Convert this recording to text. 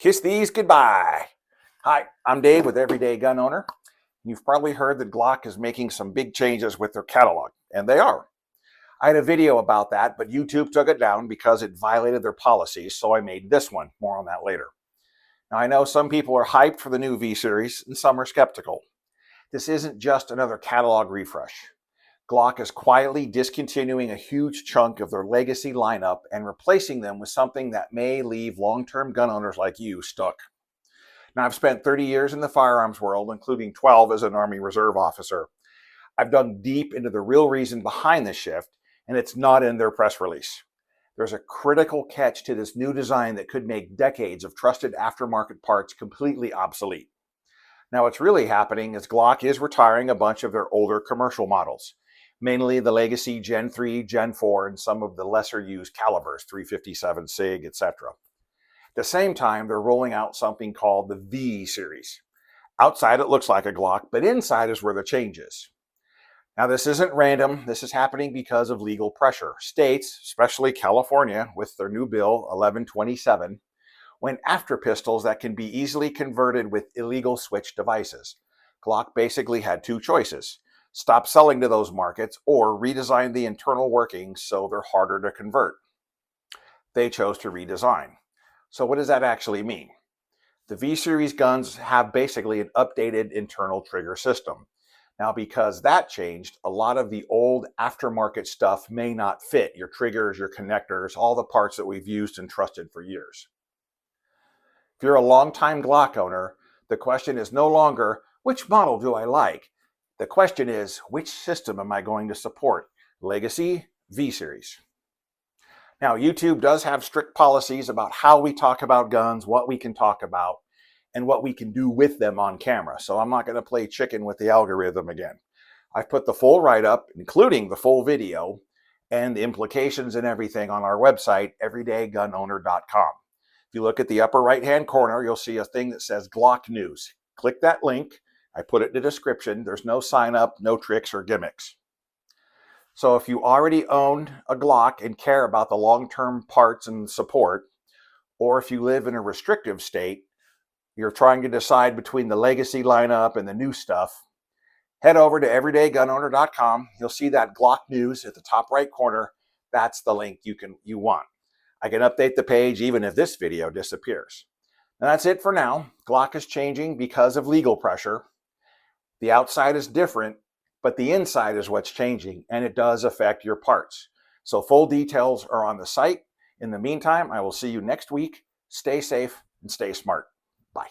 Kiss these goodbye. Hi, I'm Dave with Everyday Gun Owner. You've probably heard that Glock is making some big changes with their catalog, and they are. I had a video about that, but YouTube took it down because it violated their policies, so I made this one. More on that later. Now, I know some people are hyped for the new V-Series, and some are skeptical. This isn't just another catalog refresh. Glock is quietly discontinuing a huge chunk of their legacy lineup and replacing them with something that may leave long-term gun owners like you stuck. Now, I've spent 30 years in the firearms world, including 12 as an Army Reserve officer. I've dug deep into the real reason behind this shift, and it's not in their press release. There's a critical catch to this new design that could make decades of trusted aftermarket parts completely obsolete. Now, what's really happening is Glock is retiring a bunch of their older commercial models, mainly the legacy Gen 3, Gen 4, and some of the lesser used calibers, 357 SIG, etc. At the same time, they're rolling out something called the V series. Outside, it looks like a Glock, but inside is where the change is. Now, this isn't random. This is happening because of legal pressure. States, especially California, with their new bill 1127, went after pistols that can be easily converted with illegal switch devices. Glock basically had two choices: stop selling to those markets or redesign the internal workings so they're harder to convert. They chose to redesign. So what does that actually mean? The V-Series guns have basically an updated internal trigger system. Now, because that changed, a lot of the old aftermarket stuff may not fit: your triggers, your connectors, all the parts that we've used and trusted for years. If you're a longtime Glock owner, the question is no longer, which model do I like? The question is, which system am I going to support? Legacy, V-Series. Now, YouTube does have strict policies about how we talk about guns, what we can talk about, and what we can do with them on camera. So I'm not going to play chicken with the algorithm again. I've put the full write-up, including the full video, and the implications and everything on our website, everydaygunowner.com. If you look at the upper right-hand corner, you'll see a thing that says Glock News. Click that link. I put it in the description. There's no sign up, no tricks or gimmicks. So if you already own a Glock and care about the long-term parts and support, or if you live in a restrictive state, you're trying to decide between the legacy lineup and the new stuff, head over to everydaygunowner.com. You'll see that Glock News at the top right corner. That's the link you want. I can update the page even if this video disappears. Now, that's it for now. Glock is changing because of legal pressure. The outside is different, but the inside is what's changing, and it does affect your parts. So full details are on the site. In the meantime, I will see you next week. Stay safe and stay smart. Bye.